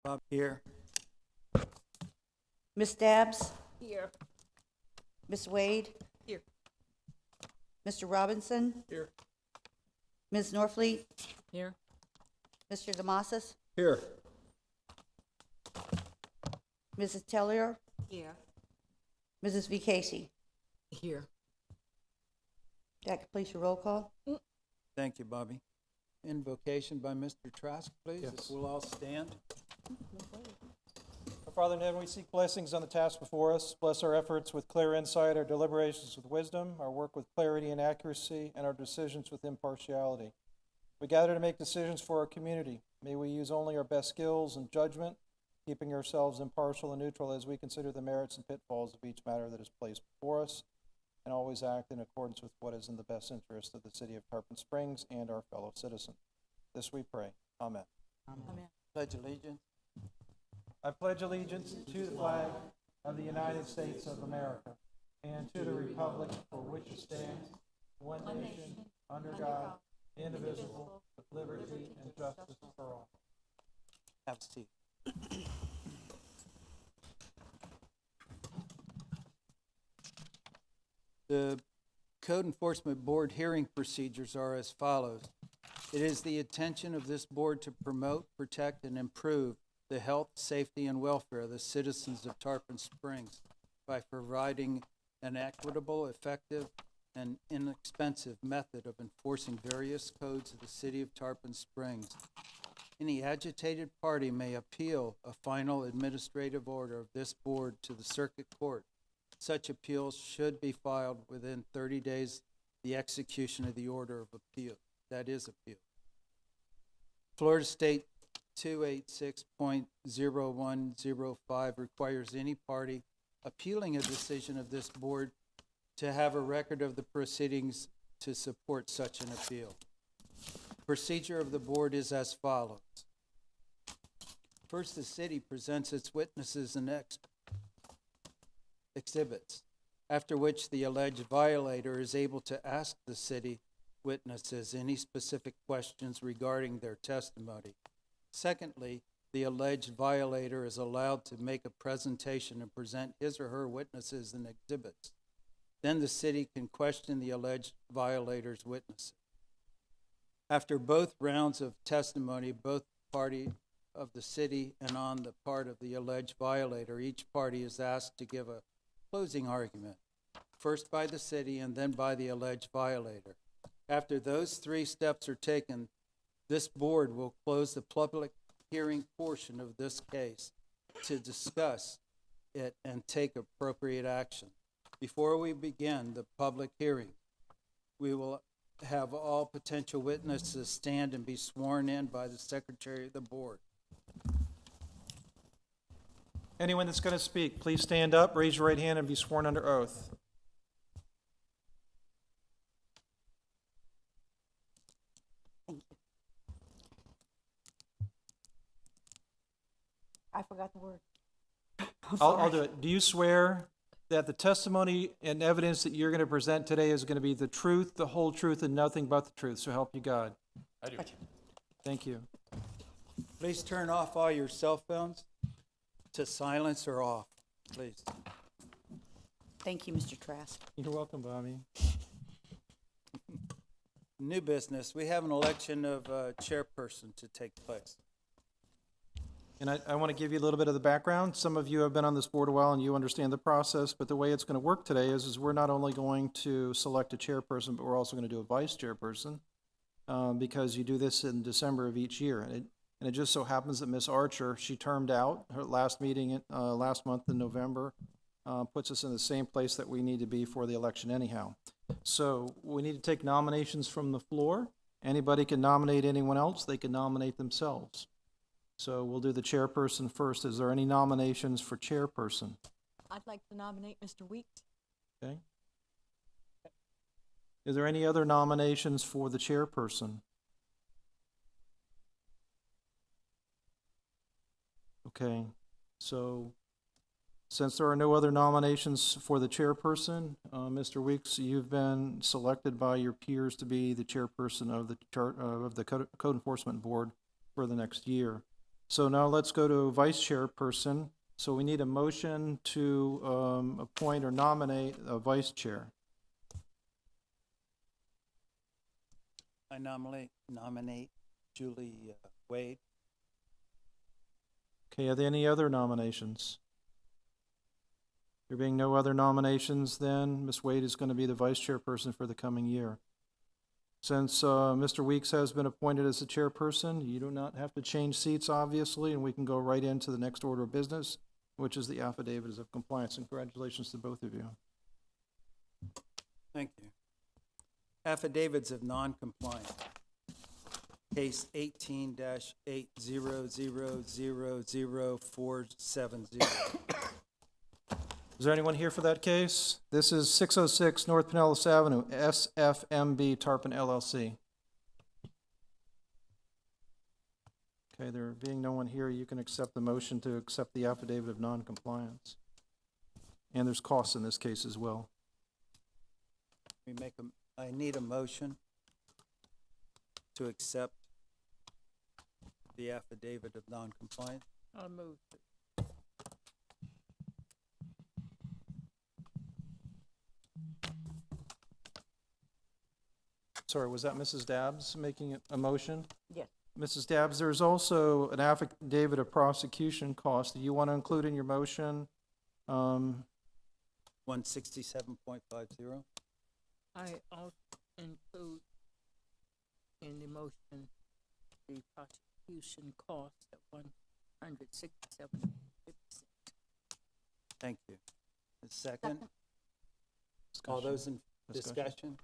Bob here. Ms. Dabbs? Here. Ms. Wade? Here. Mr. Robinson? Here. Ms. Norfleet? Here. Mr. Demasis? Here. Mrs. Tellier? Here. Mrs. V. Casey? Here. That completes your roll call. Thank you, Bobby. Invocation by Mr. Trask, please. Yes. If we'll all stand. Our Father in heaven, we seek blessings on the task before us. Bless our efforts with clear insight, our deliberations with wisdom, our work with clarity and accuracy, and our decisions with impartiality. We gather to make decisions for our community. May we use only our best skills and judgment, keeping ourselves impartial and neutral as we consider the merits and pitfalls of each matter that is placed before us, and always act in accordance with what is in the best interest of the city of Tarpon Springs and our fellow citizens. This we pray. Amen. Amen. Pledge allegiance. I pledge allegiance to the flag of the United States of America and to the republic for which it stands, one nation, under God, indivisible, with liberty and justice for all. Have a seat. The Code Enforcement Board hearing procedures are as follows. It is the intention of this board to promote, protect, and improve the health, safety, and welfare of the citizens of Tarpon Springs by providing an equitable, effective, and inexpensive method of enforcing various codes of the city of Tarpon Springs. Any agitated party may appeal a final administrative order of this board to the circuit court. Such appeals should be filed within 30 days of the execution of the order of appeal. That is appeal. Florida State 286.0105 requires any party appealing a decision of this board to have a record of the proceedings to support such an appeal. Procedure of the board is as follows. First, the city presents its witnesses and exhibits, after which the alleged violator is able to ask the city witnesses any specific questions regarding their testimony. Secondly, the alleged violator is allowed to make a presentation and present his or her witnesses and exhibits. Then the city can question the alleged violator's witnesses. After both rounds of testimony, both party of the city and on the part of the alleged violator, each party is asked to give a closing argument, first by the city and then by the alleged violator. After those three steps are taken, this board will close the public hearing portion of this case to discuss it and take appropriate action. Before we begin the public hearing, we will have all potential witnesses stand and be sworn in by the secretary of the board. Anyone that's going to speak, please stand up, raise your right hand, and be sworn under oath. I forgot the word. I'll do it. Do you swear that the testimony and evidence that you're going to present today is going to be the truth, the whole truth, and nothing but the truth? So help you God. I do. Thank you. Please turn off all your cell phones to silence or off, please. Thank you, Mr. Trask. You're welcome, Bobby. New business, we have an election of chairperson to take place. And I want to give you a little bit of the background. Some of you have been on this board a while and you understand the process, but the way it's going to work today is we're not only going to select a chairperson, but we're also going to do a vice chairperson because you do this in December of each year. And it just so happens that Miss Archer, she termed out. Her last meeting last month in November puts us in the same place that we need to be for the election anyhow. So we need to take nominations from the floor. Anybody can nominate anyone else. They can nominate themselves. So we'll do the chairperson first. Is there any nominations for chairperson? I'd like to nominate Mr. Weeks. Okay. Is there any other nominations for the chairperson? Okay, so since there are no other nominations for the chairperson, Mr. Weeks, you've been selected by your peers to be the chairperson of the Code Enforcement Board for the next year. So now let's go to vice chairperson. So we need a motion to appoint or nominate a vice chair. I nominate Julie Wade. Okay, are there any other nominations? There being no other nominations, then Ms. Wade is going to be the vice chairperson for the coming year. Since Mr. Weeks has been appointed as the chairperson, you do not have to change seats, obviously, and we can go right into the next order of business, which is the affidavits of compliance. And congratulations to both of you. Thank you. Affidavits of non-compliance. Case 18-80000470. Is there anyone here for that case? This is 606 North Pinellas Avenue, SFMB Tarpon LLC. Okay, there being no one here, you can accept the motion to accept the affidavit of non-compliance. And there's costs in this case as well. I need a motion to accept the affidavit of non-compliance. I'll move. Sorry, was that Mrs. Dabbs making a motion? Yes. Mrs. Dabbs, there's also an affidavit of prosecution cost. Do you want to include in your motion? 167.50. I also include in the motion the prosecution cost of $167.50. Thank you. A second. All those in discussion?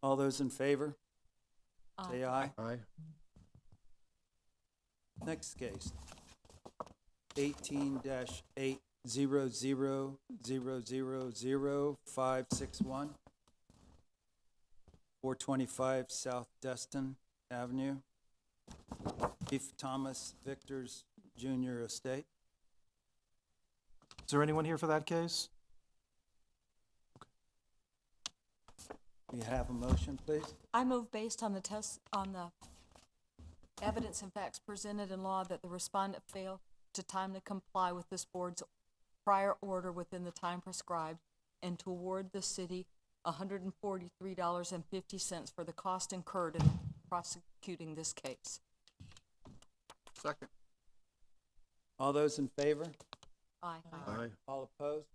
All those in favor? Say aye. Aye. Next case. 18-80000561. 425 South Destin Avenue. Chief Thomas Victor's Jr. Estate. Is there anyone here for that case? We have a motion, please. I move based on the evidence and facts presented in law that the respondent failed to timely comply with this board's prior order within the time prescribed and to award the city $143.50 for the cost incurred in prosecuting this case. Second. All those in favor? Aye. Aye. All opposed?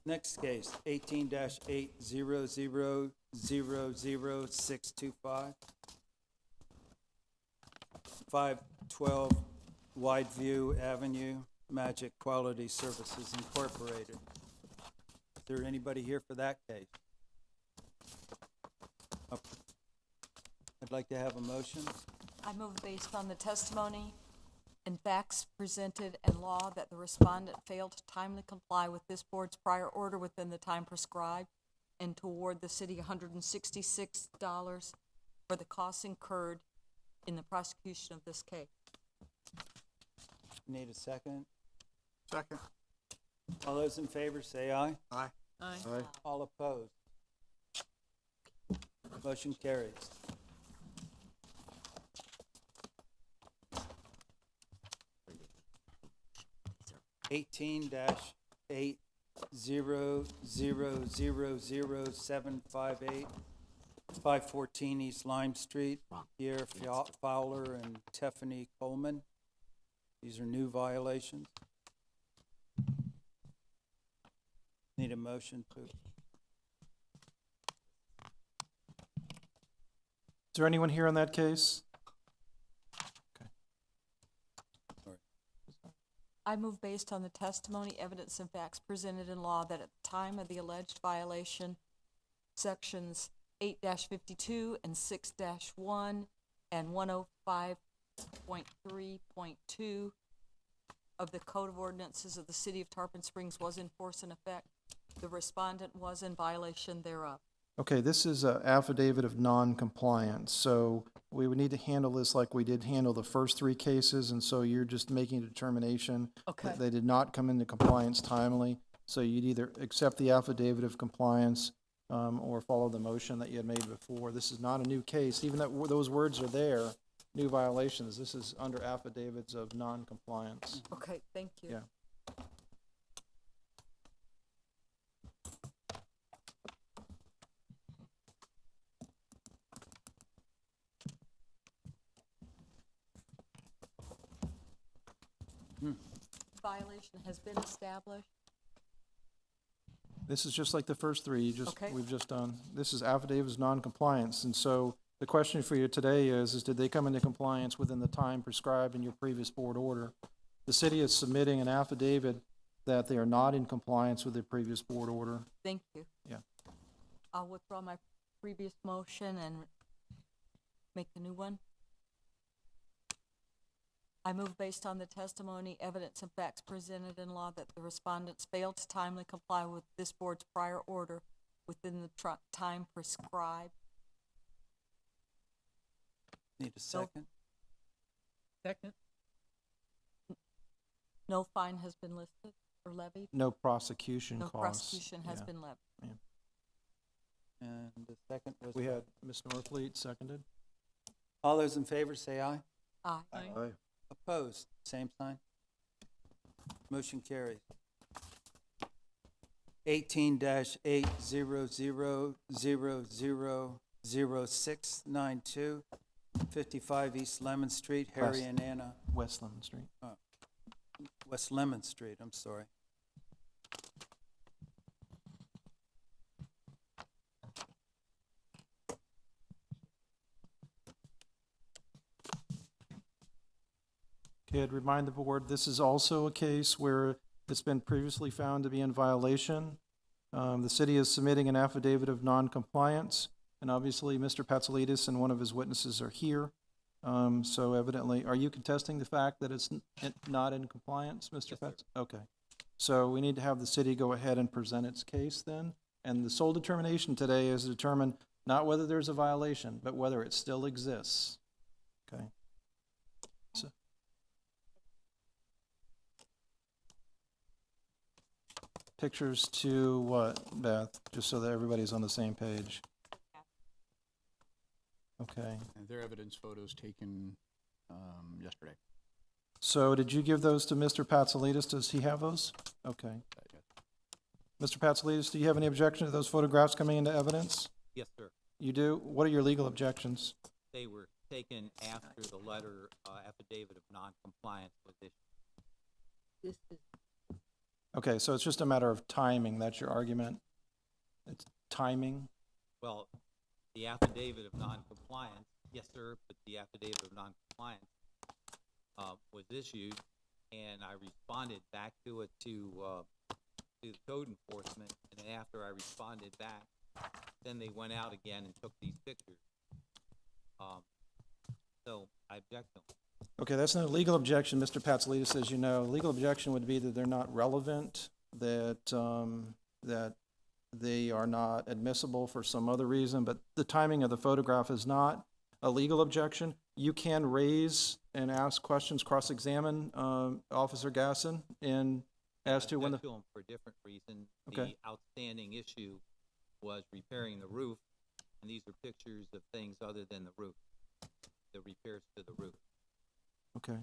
Next case, 18-80000625. 512 Wideview Avenue, Magic Quality Services Incorporated. Is there anybody here for that case? I'd like to have a motion. I move based on the testimony and facts presented and law that the respondent failed to timely comply with this board's prior order within the time prescribed and to award the city $166 for the costs incurred in the prosecution of this case. Need a second? Second. All those in favor say aye. Aye. Aye. Aye. All opposed? Motion carries. $18-80000758, 514 East Lime Street, Pierre Fowler and Tiffany Coleman. These are new violations. Need a motion to. Is there anyone here on that case? I move based on the testimony, evidence, and facts presented in law that at the time of the alleged violation, sections 8-52 and 6-1 and 105.3.2 of the Code of Ordinances of the City of Tarpon Springs was in force and effect. The respondent was in violation thereof. Okay, this is an affidavit of non-compliance, so we would need to handle this like we did handle the first three cases, and so you're just making a determination Okay. that they did not come into compliance timely, so you'd either accept the affidavit of compliance or follow the motion that you had made before. This is not a new case, even that those words are there, new violations. This is under affidavits of non-compliance. Okay, thank you. Yeah. Violation has been established. This is just like the first three Okay. we've just done. This is affidavits of non-compliance, and so the question for you today is did they come into compliance within the time prescribed in your previous board order? The city is submitting an affidavit that they are not in compliance with their previous board order. Thank you. Yeah. I'll withdraw my previous motion and make a new one. I move based on the testimony, evidence, and facts presented in law that the respondents failed to timely comply with this board's prior order within the time prescribed. Need a second? Second. No fine has been listed or levied. No prosecution No costs. prosecution has Yeah. been levied. And the second was? We had Ms. Norfleet seconded. All those in favor say aye. Aye. Aye. Opposed, same sign. Motion carries. 18-800000692, 55 East Lemon Street, Harry West. and Anna, West Lemon Street. West Lemon Street, I'm sorry. Okay, I'd remind the board, this is also a case where it's been previously found to be in violation. The city is submitting an affidavit of non-compliance, and obviously, Mr. Patzalidis and one of his witnesses are here. So evidently, are you contesting the fact that it's not in compliance, Mr. Patz? Okay. So we need to have the city go ahead and present its case then. And the sole determination today is to determine not whether there's a violation, but whether it still exists. Okay. So, pictures to what, Beth? Just so that everybody's on the same page. Okay. And their evidence photos taken yesterday. So did you give those to Mr. Patzalidis? Does he have those? Okay. Mr. Patzalidis, do you have any objection to those photographs coming into evidence? Yes, sir. You do? What are your legal objections? They were taken after the letter affidavit of non-compliance was issued. This is Okay, so it's just a matter of timing. That's your argument? It's timing? Well, the affidavit of non-compliance, yes, sir, but the affidavit of non-compliance was issued, and I responded back to it to the code enforcement, and then after I responded back, then they went out again and took these pictures. So I object to them. Okay, that's not a legal objection, Mr. Patzalidis, as you know. Legal objection would be that they're not relevant, that that they are not admissible for some other reason, but the timing of the photograph is not a legal objection. You can raise and ask questions, cross-examine Officer Gasson in as to when the... I object to them for a different reason. Okay. The outstanding issue was repairing the roof, and these are pictures of things other than the roof, the repairs to the roof. Okay.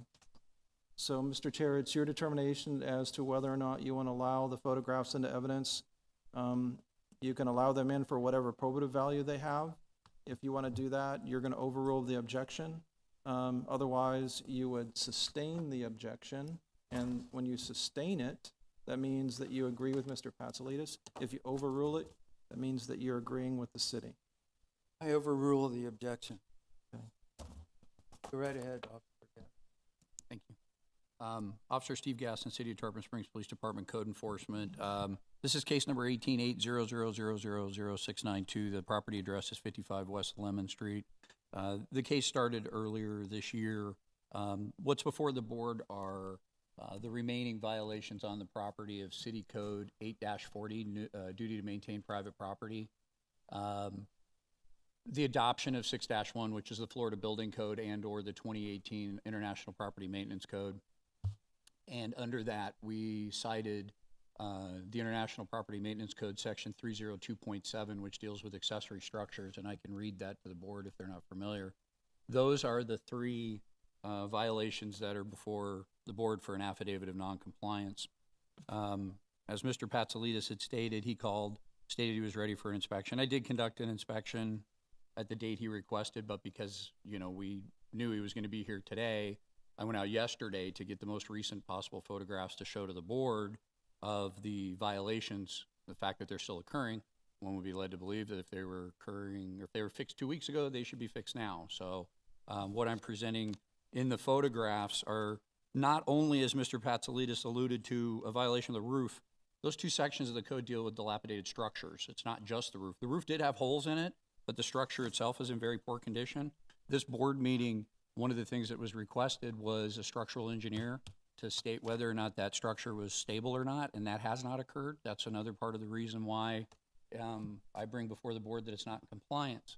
So, Mr. Chair, it's your determination as to whether or not you want to allow the photographs into evidence. You can allow them in for whatever probative value they have. If you want to do that, you're going to overrule the objection. Otherwise, you would sustain the objection, and when you sustain it, that means that you agree with Mr. Patzalidis. If you overrule it, that means that you're agreeing with the city. I overrule the objection. Okay. Go right ahead, Officer. Thank you. Officer Steve Gasson, City of Tarpon Springs Police Department Code Enforcement. This is case number 18-800000692. The property address is 55 West Lemon Street. The case started earlier this year. What's before the board are the remaining violations on the property of City Code 8-40, duty to maintain private property. The adoption of 6-1, which is the Florida Building Code and/or the 2018 International Property Maintenance Code. And under that, we cited the International Property Maintenance Code, Section 302.7, which deals with accessory structures, and I can read that to the board if they're not familiar. Those are the three violations that are before the board for an affidavit of noncompliance. As Mr. Patsalides had stated, stated he was ready for an inspection. I did conduct an inspection at the date he requested, but because, we knew he was going to be here today, I went out yesterday to get the most recent possible photographs to show to the board of the violations, the fact that they're still occurring. One would be led to believe that if they were occurring, or if they were fixed 2 weeks ago, they should be fixed now. So what I'm presenting in the photographs are not only, as Mr. Patsalides alluded to, a violation of the roof. Those two sections of the code deal with dilapidated structures. It's not just the roof. The roof did have holes in it, but the structure itself is in very poor condition. This board meeting, one of the things that was requested was a structural engineer to state whether or not that structure was stable or not, and that has not occurred. That's another part of the reason why I bring before the board that it's not in compliance.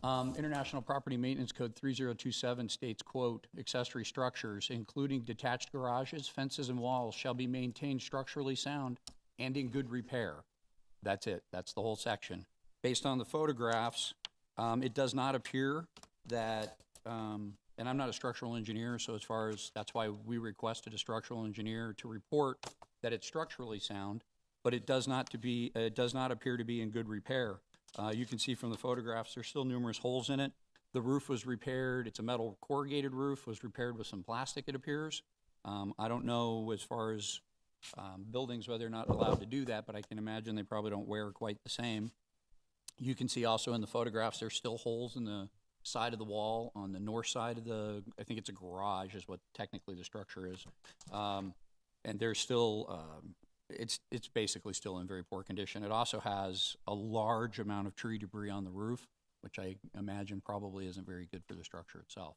International Property Maintenance Code 3027 states, quote, accessory structures, including detached garages, fences, and walls, shall be maintained structurally sound and in good repair. That's it. That's the whole section. Based on the photographs, it does not appear that, and I'm not a structural engineer, so that's why we requested a structural engineer to report that it's structurally sound, but it does not appear to be in good repair. You can see from the photographs, there's still numerous holes in it. The roof was repaired. It's a metal corrugated roof, was repaired with some plastic, it appears. I don't know as far as buildings, whether or not allowed to do that, but I can imagine they probably don't wear quite the same. You can see also in the photographs, there's still holes in the side of the wall on the north side of I think it's a garage is what technically the structure is. And there's still, it's basically still in very poor condition. It also has a large amount of tree debris on the roof, which I imagine probably isn't very good for the structure itself.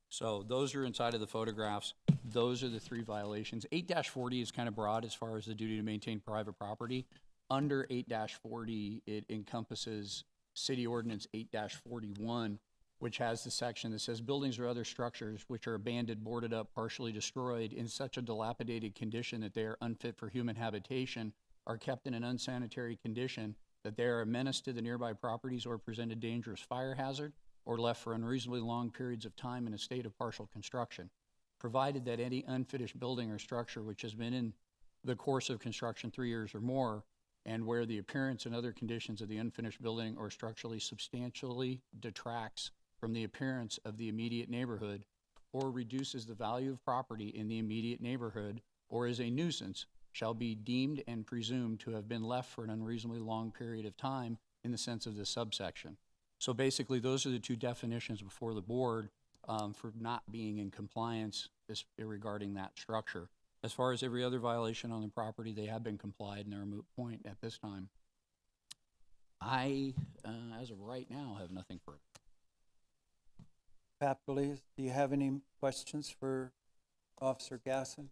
So those are inside of the photographs. Those are the three violations. 8-40 is kind of broad as far as the duty to maintain private property. Under 8-40, it encompasses City Ordinance 8-41, which has the section that says buildings or other structures which are abandoned, boarded up, partially destroyed in such a dilapidated condition that they are unfit for human habitation, are kept in an unsanitary condition, that they are a menace to the nearby properties or present a dangerous fire hazard, or left for unreasonably long periods of time in a state of partial construction, provided that any unfinished building or structure which has been in the course of construction 3 years or more, and where the appearance and other conditions of the unfinished building or structurally substantially detracts from the appearance of the immediate neighborhood, or reduces the value of property in the immediate neighborhood, or is a nuisance, shall be deemed and presumed to have been left for an unreasonably long period of time in the sense of this subsection. So basically, those are the two definitions before the board for not being in compliance regarding that structure. As far as every other violation on the property, they have been complied and they're a moot point at this time. I, as of right now, have nothing further. Pat Belize, do you have any questions for Officer Gasson?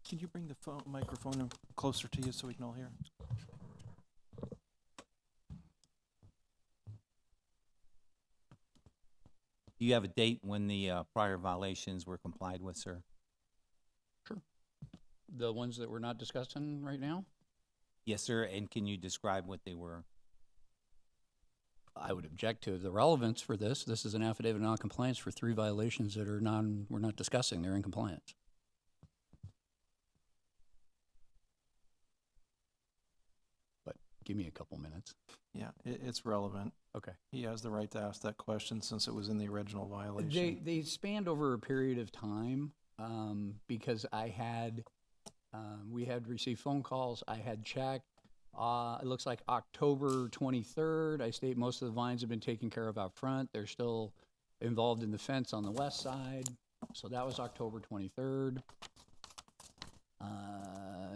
Can you bring the microphone closer to you so we can all hear? Do you have a date when the prior violations were complied with, sir? Sure. The ones that we're not discussing right now? Yes, sir, and can you describe what they were? I would object to the relevance for this. This is an affidavit of noncompliance for 3 violations that are we're not discussing. They're in compliance. But give me a couple minutes. Yeah, it's relevant. Okay. He has the right to ask that question since it was in the original violation. They spanned over a period of time because we had received phone calls. I had checked. It looks like October 23rd. I state most of the vines have been taken care of out front. They're still involved in the fence on the west side. So that was October 23rd.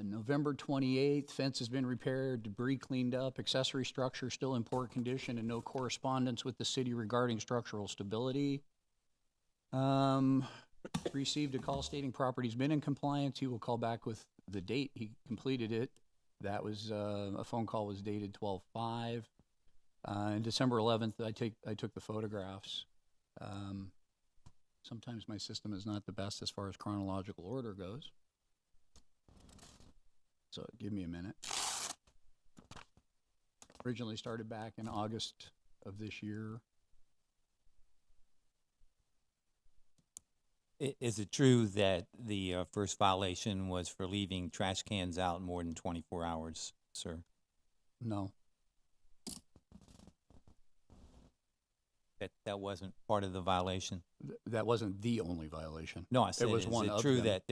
November 28th, fence has been repaired, debris cleaned up, accessory structure still in poor condition, and no correspondence with the city regarding structural stability. Received a call stating property's been in compliance. He will call back with the date he completed it. That was a phone call was dated 12/5. And December 11th, I took the photographs. Sometimes my system is not the best as far as chronological order goes. So give me a minute. Originally started back in August of this year. Is it true that the first violation was for leaving trash cans out more than 24 hours, sir? No, That wasn't part of the violation? that wasn't the only violation. No, I said, was is one it of true them. that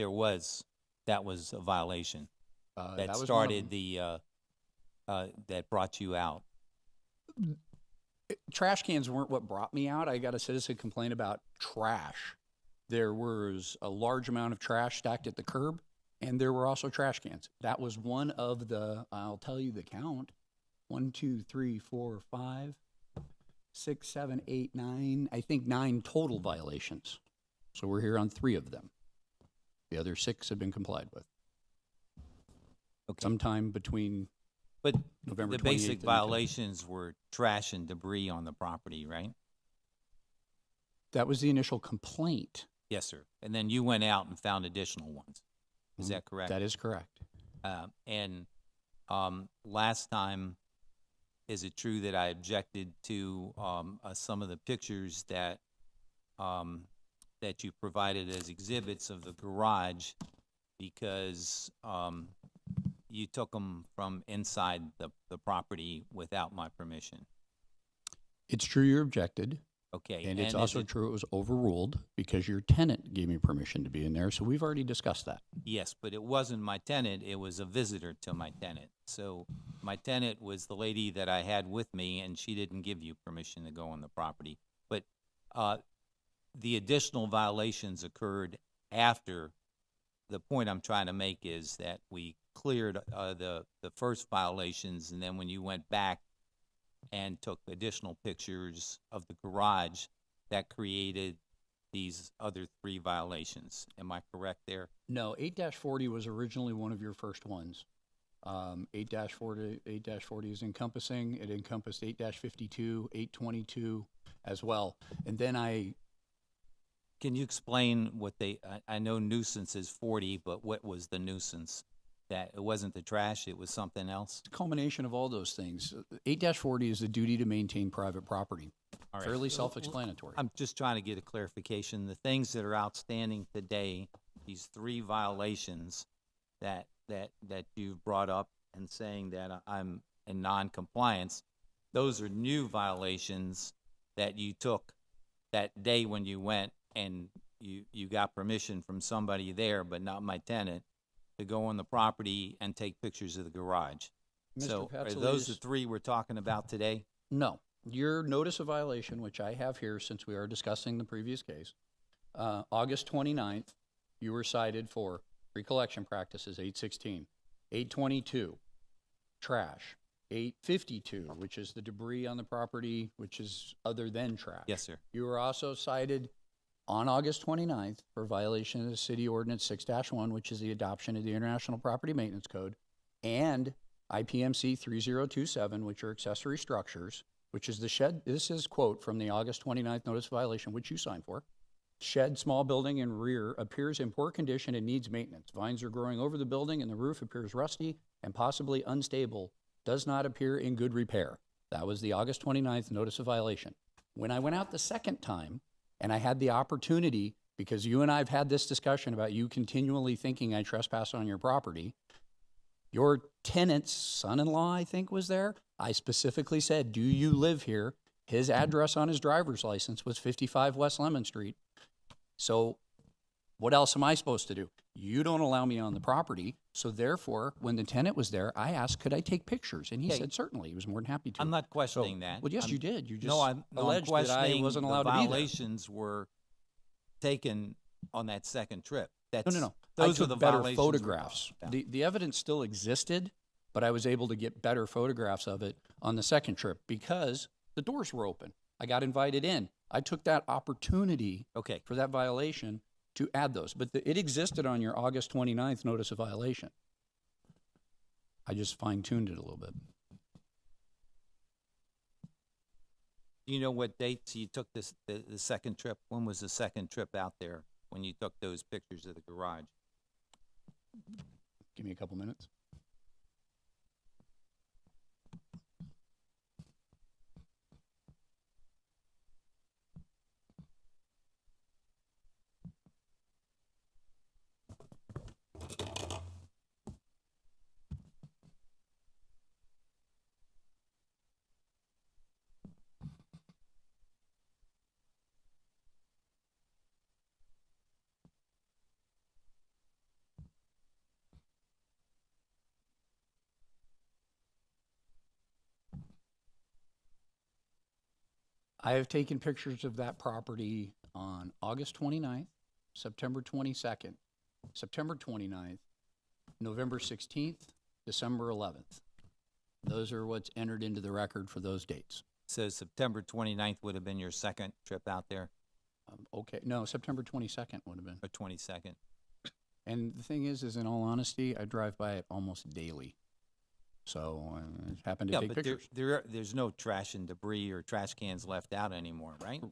that was a violation? That That was one of started them. that brought you out? Trash cans weren't what brought me out. I got a citizen complaint about trash. There was a large amount of trash stacked at the curb, and there were also trash cans. That was one of the, I'll tell you the count, 1, 2, 3, 4, 5, 6, 7, 8, 9, I think 9 total violations. So we're here on 3 of them. The other 6 have been complied with. Okay. Sometime between But November the 28th basic and the 10th. violations were trash and debris on the property, right? That was the initial complaint. Yes, sir. And then you went out and found additional ones. Is that correct? That is correct. And last time, is it true that I objected to some of the pictures that you provided as exhibits of the garage because you took them from inside the property without my permission? It's true you objected. Okay. And it's is also it- true it was overruled because your tenant gave me permission to be in there, so we've already discussed that. Yes, but it wasn't my tenant, it was a visitor to my tenant. So my tenant was the lady that I had with me, and she didn't give you permission to go on the property. But the additional violations occurred after. The point I'm trying to make is that we cleared the first violations, and then when you went back and took additional pictures of the garage, that created these other 3 violations. Am I correct there? No, 8-40 was originally one of your first ones. 8-40 is encompassing. It encompassed 8-52, 8-22 as well. And then Can you explain what I know nuisance is 40, but what was the nuisance? That it wasn't the trash, it was something else? culmination of all those things. 8-40 is the duty to maintain private property. All right. Fairly self-explanatory. I'm just trying to get a clarification. The things that are outstanding today, these 3 violations that you've brought up and saying that I'm in non-compliance, those are new violations that you took that day when you went and you got permission from somebody there, but not my tenant, to go on the property and take pictures of the garage. Mr. So are those the Petzl, 3 we're talking about today? No. Your notice of violation, which I have here since we are discussing the previous case, August 29th, you were cited for recollection practices, 816, 822, trash, 852, which is the debris on the property, which is other than trash. Yes, sir. You were also cited on August 29th for violation of the City Ordinance 6-1, which is the adoption of the International Property Maintenance Code, and IPMC 3027, which are accessory structures, which is the shed. This is quote from the August 29th notice of violation, which you signed for. Shed, small building in rear, appears in poor condition and needs maintenance. Vines are growing over the building and the roof appears rusty and possibly unstable. Does not appear in good repair. That was the August 29th notice of violation. When I went out the second time, and I had the opportunity, because you and I have had this discussion about you continually thinking I trespass on your property, your tenant's son-in-law, I think, was there. I specifically said, do you live here? His address on his driver's license was 55 West Lemon Street. So what else am I supposed to do? You don't allow me on the property. So therefore, when the tenant was there, I asked, could I take pictures? And he Okay. said, certainly. He was more than happy to. I'm not questioning that. Well, yes, I'm- you did. You just No, I'm alleged that I questioning wasn't the allowed to be there. violations were taken on that second trip. No. Those I are the took better violations we're photographs. talking about. The evidence still existed, but I was able to get better photographs of it on the second trip because the doors were open. I got invited in. I took that opportunity Okay. for that violation to add those. But it existed on your August 29th notice of violation. I just fine-tuned it a little bit. Do you know what dates you took the second trip? When was the second trip out there when you took those pictures of the garage? Give me a couple minutes. I have taken pictures of that property on August 29th, September 22nd, September 29th, November 16th, December 11th. Those are what's entered into the record for those dates. So September 29th would have been your second trip out there, Okay, no, September 22nd would have been. or 22nd? And the thing is in all honesty, I drive by it almost daily. So I happen to Yeah, take but pictures. there's no trash and debris or trash cans left out anymore, right?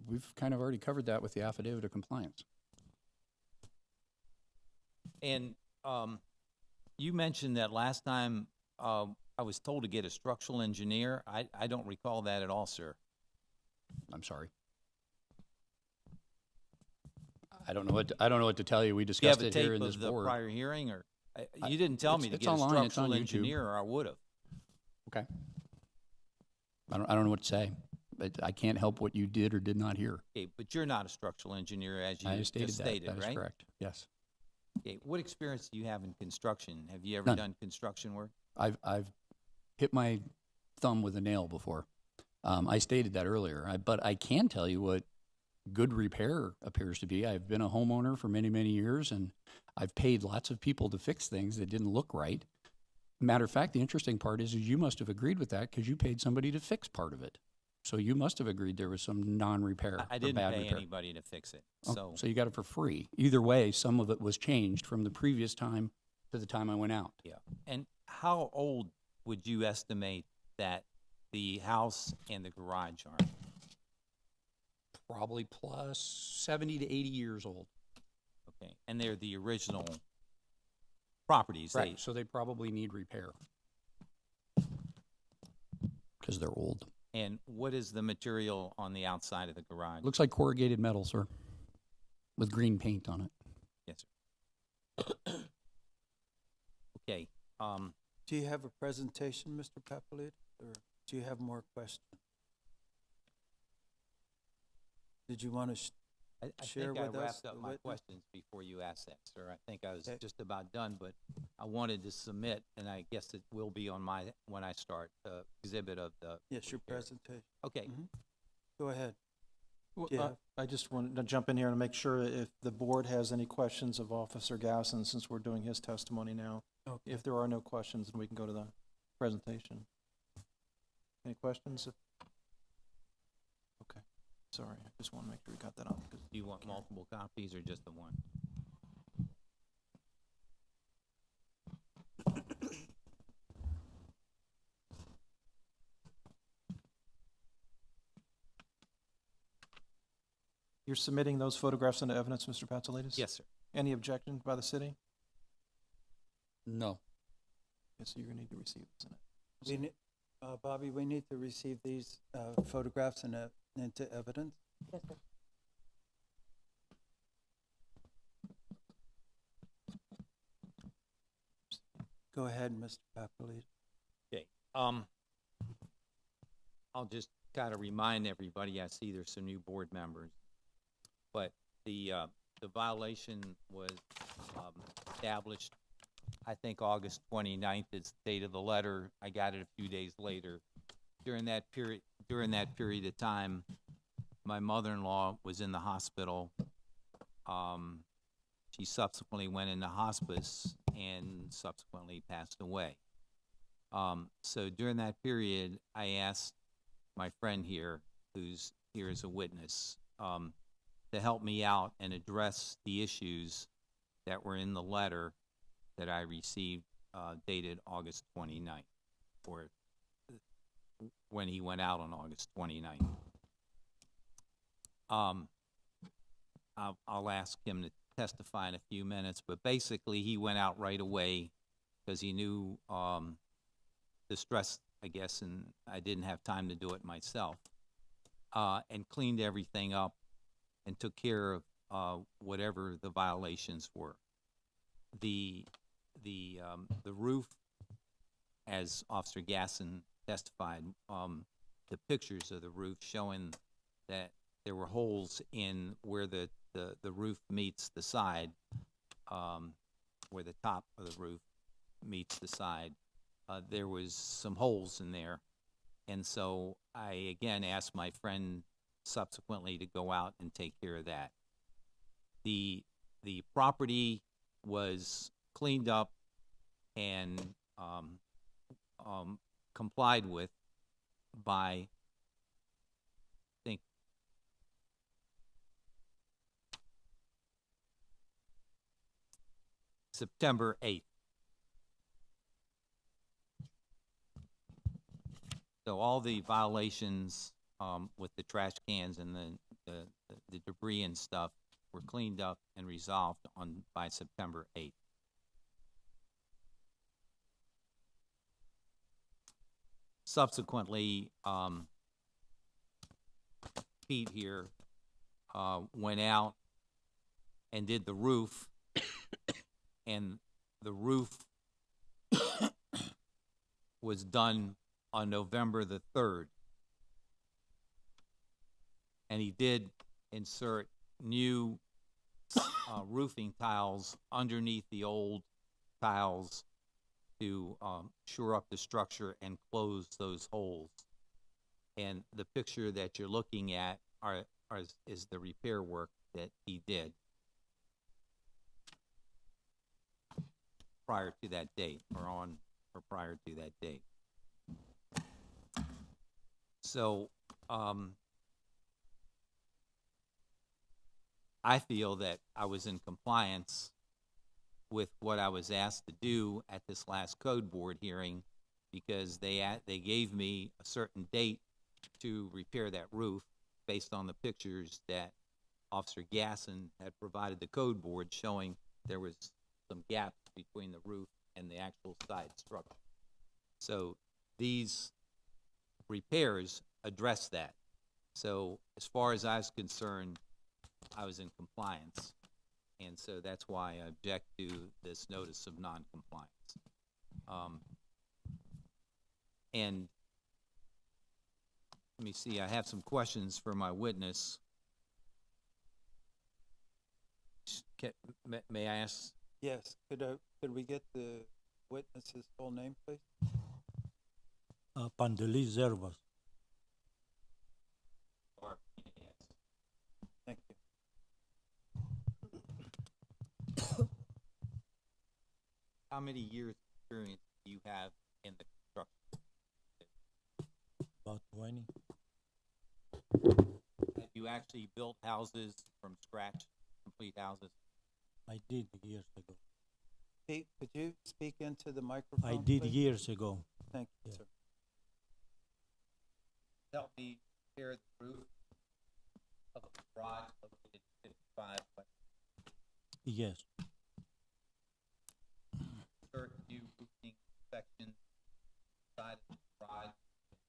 We've kind of already covered that with the affidavit of compliance. And you mentioned that last time I was told to get a structural engineer. I don't recall that at all, sir. I'm sorry. I don't know what to tell you. We Do you have discussed a it here tape in this of the board. prior hearing, or you didn't tell me to it's get a online, it's on structural YouTube. engineer, or I would have. Okay. I don't know what to say, but I can't help what you did or did not hear. Okay, but you're not a structural engineer, as you I just stated stated, that. That is right? correct. Yes. Okay, what experience do you have in construction? Have you ever None. done construction work? I've hit my thumb with a nail before. I stated that earlier. But I can tell you what good repair appears to be. I've been a homeowner for many, many years, and I've paid lots of people to fix things that didn't look right. Matter of fact, the interesting part is you must have agreed with that because you paid somebody to fix part of it. So you must have agreed there was some non-repair I or didn't bad pay repair. anybody to fix it, Oh, so you got it for free. Either way, some of it was changed from the previous time to the time I went out. yeah. And how old would you estimate that the house and the garage are? Probably plus 70 to 80 years old. Okay, and they're the original properties. Right. So they probably need repair because they're old. And what is the material on the outside of the garage? Looks like corrugated metal, sir, with green paint on it. Yes, sir. Okay, Do you have a presentation, Mr. Papalito, or do you have more questions? Did you want to I share think I with us wrapped the up my witness? questions before you asked that, sir. I think I was Okay. just about done, but I wanted to submit, and I guess it will be on my, when I start, exhibit of the. Yes, your repair. presentation. Okay, Go ahead. Well, Do you have- I just wanted to jump in here and make sure if the board has any questions of Officer Gasson, since we're doing his testimony now. Okay. If there are no questions, then we can go to the presentation. Any questions? Okay, sorry, I just want to make sure we got that on. do you want multiple copies or just the one? You're submitting those photographs into evidence, Mr. Patsalides? Yes, sir. Any objection by the city? No. Yes, so you're gonna need to receive this in it. We ne- Bobby, we need to receive these photographs into evidence. Yes, sir. Go ahead, Mr. Papalito. Okay, I'll just kind of remind everybody, I see there's some new board members, but the violation was, established, I think August 29th is the date of the letter. I got it a few days later. During that period of time, my mother-in-law was in the hospital. She subsequently went into hospice and subsequently passed away. So during that period, I asked my friend here, who's here as a witness, to help me out and address the issues that were in the letter that I received dated August 29th. Or when he went out on August 29th. I'll ask him to testify in a few minutes, but basically he went out right away because he knew the stress, I guess, and I didn't have time to do it myself, and cleaned everything up and took care of whatever the violations were. The roof, as Officer Gasson testified, the pictures of the roof showing that there were holes in where the roof meets the side, where the top of the roof meets the side. There was some holes in there. And so I again asked my friend subsequently to go out and take care of that. The property was cleaned up and complied with by, I think, September 8th. So all the violations with the trash cans and the debris and stuff were cleaned up and resolved by September 8th. Subsequently, Pete here went out and did the roof, and the roof was done on November the 3rd. And he did insert new roofing tiles underneath the old tiles to shore up the structure and close those holes. And the picture that you're looking at is the repair work that he did prior to that date, or prior to that date. So I feel that I was in compliance with what I was asked to do at this last code board hearing, because they gave me a certain date to repair that roof based on the pictures that Officer Gasson had provided the code board, showing there was some gaps between the roof and the actual side structure. So these repairs address that. So as far as I was concerned, I was in compliance. And so that's why I object to this notice of non-compliance. And let me see, I have some questions for my witness. May I ask? Yes, could we get the witness's full name, please? Pandelis Zervas. Thank you. How many years experience do you have in the construction? About 20. Have you actually built houses from scratch, complete houses? I did years ago. Pete, could you speak into the microphone, I did please? years ago. Thank you, Yeah. sir. Help me repair the roof of a garage located at 55 West. Yes. Insert new roofing section side of the garage,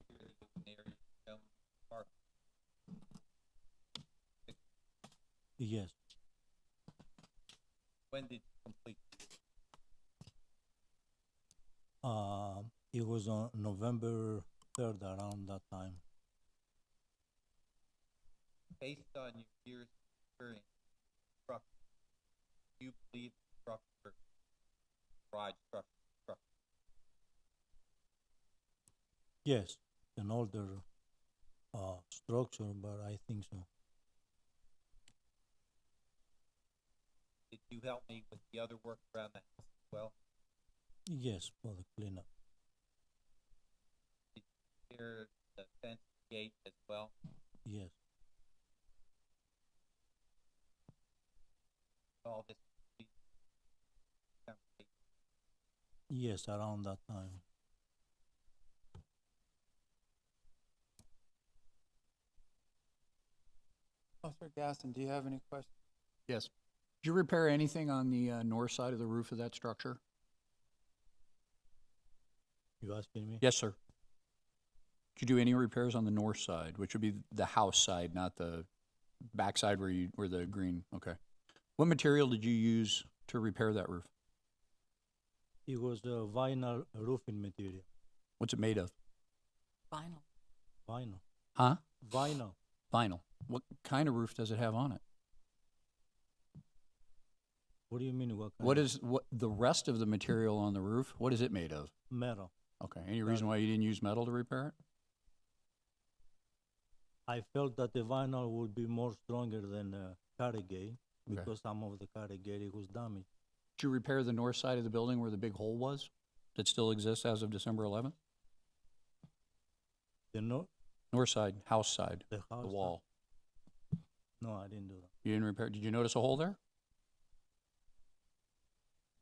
repair the open area shown in the park. Yes. When did you complete? It was on November 3rd, around that time. Based on your years of experience, do you believe the structure, garage structure? Yes, an older structure, but I think so. Did you help me with the other work around the house as well? Yes, for the cleanup. Did you repair the fence gate as well? Yes. All this. Yes, around that time. Officer Gasson, do you have any questions? Yes. Did you repair anything on the north side of the roof of that structure? You asking me? Yes, sir. Did you do any repairs on the north side, which would be the house side, not the back side where the green, okay. What material did you use to repair that roof? It was a vinyl roofing material. What's it made of? Vinyl. Vinyl. Huh? Vinyl. Vinyl. What kind of roof does it have on it? What do you mean? What the rest of the material on the roof? What is it made of? Metal. Okay. Any reason why you didn't use metal to repair it? I felt that the vinyl would be more stronger than corrugate Okay. because some of the corrugated was damaged. Did you repair the north side of the building where the big hole was that still exists as of December 11th? The no, North side, house side, the house. the wall. No, I didn't do that. You didn't repair. Did you notice a hole there?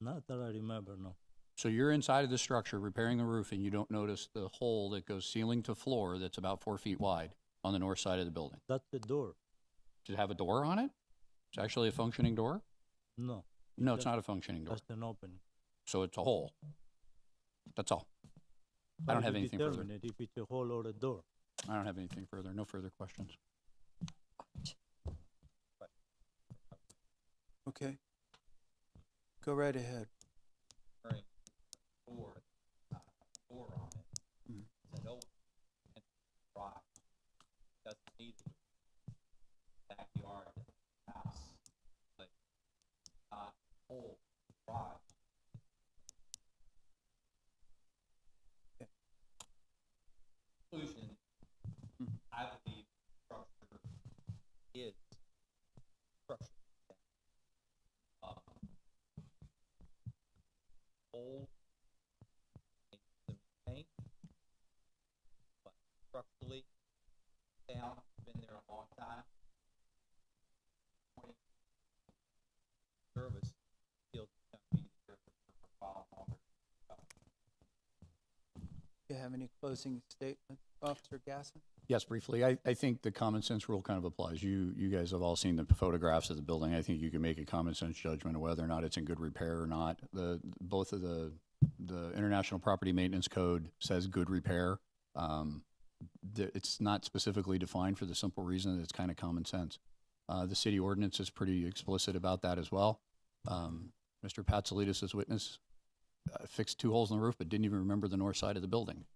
Not that I remember. No. So you're inside of the structure repairing the roof, and you don't notice the hole that goes ceiling to floor that's about 4 feet wide on the north side of the building. That's the door. Does it have a door on it? It's actually a functioning door? No. No, it's not a functioning door. Just an opening. So it's a hole. That's all. I don't have anything further. Determine it if it's a hole or a door. I don't have anything further. No further questions. Okay. Go right ahead. Wearing door, door on it. Mm. It's an open and garage. Doesn't need it. Backyard of the house, but not whole garage. Conclusion, Mhm. I believe structure is structure. Old, the paint, but structurally sound, been there a long time. Service, feels gonna be there for a while longer. Do you have any closing statements, Officer Gasson? Yes, briefly. I think the common sense rule kind of applies. You guys have all seen the photographs of the building. I think you can make a common sense judgment of whether or not it's in good repair or not. Both of the International Property Maintenance Code says good repair. It's not specifically defined for the simple reason that it's kind of common sense. The city ordinance is pretty explicit about that as well. Mr. Patsalides, as witness, fixed 2 holes in the roof, but didn't even remember the north side of the building.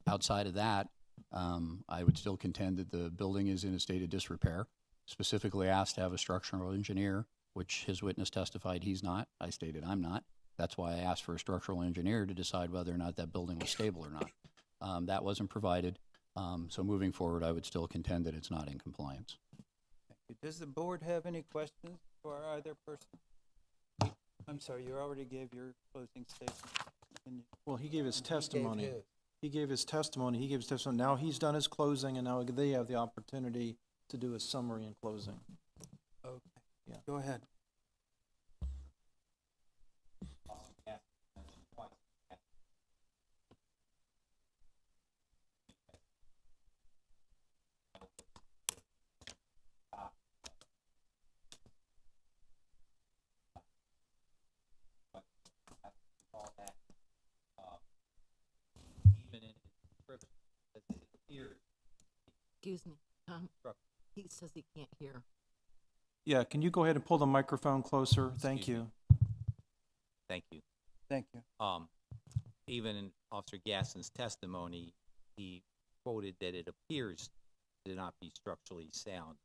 Outside of that, I would still contend that the building is in a state of disrepair. Specifically asked to have a structural engineer, which his witness testified he's not. I stated I'm not. That's why I asked for a structural engineer to decide whether or not that building was stable or not. That wasn't provided. So moving forward, I would still contend that it's not in compliance. Thank you. Does the board have any questions for either person? I'm sorry, you already gave your closing statement. Well, he gave his He gave testimony. his. He gave his testimony. He gave his testimony. Now he's done his closing, and now they have the opportunity to do a summary and closing. Okay. Yeah. Go ahead. Even in its description, as it appears, Excuse me, Struck. he says he can't hear. Yeah, can you go ahead and pull the microphone closer? Thank Excuse you. thank you. Thank you. Even in Officer Gasson's testimony, he quoted that it appears to not be structurally sound.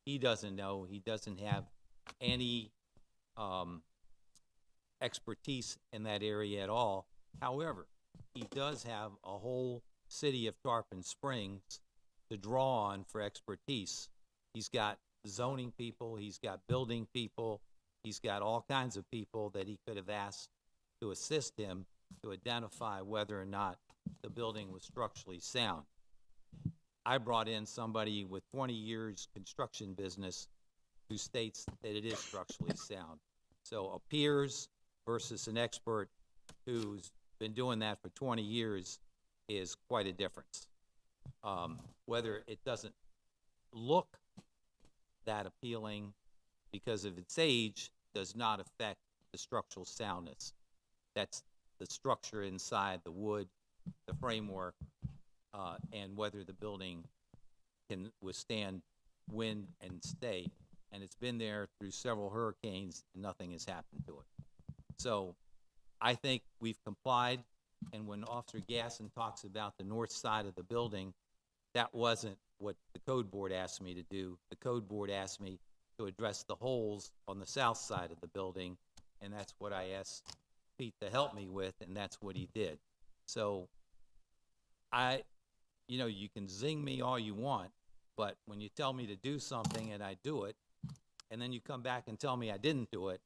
He doesn't know, he doesn't have any, expertise in that area at all. However, he does have a whole city of Tarpon Springs to draw on for expertise. He's got zoning people, he's got building people, he's got all kinds of people that he could have asked to assist him to identify whether or not the building was structurally sound. I brought in somebody with 20 years construction business who states that it is structurally sound. So appears versus an expert who's been doing that for 20 years is quite a difference. Whether it doesn't look that appealing because of its age does not affect the structural soundness. That's the structure inside, the wood, the framework, and whether the building can withstand wind and stay. And it's been there through several hurricanes, and nothing has happened to it. So I think we've complied, and when Officer Gasson talks about the north side of the building, that wasn't what the code board asked me to do. The code board asked me to address the holes on the south side of the building, and that's what I asked Pete to help me with, and that's what he did. So you can zing me all you want, but when you tell me to do something and I do it, and then you come back and tell me I didn't do it,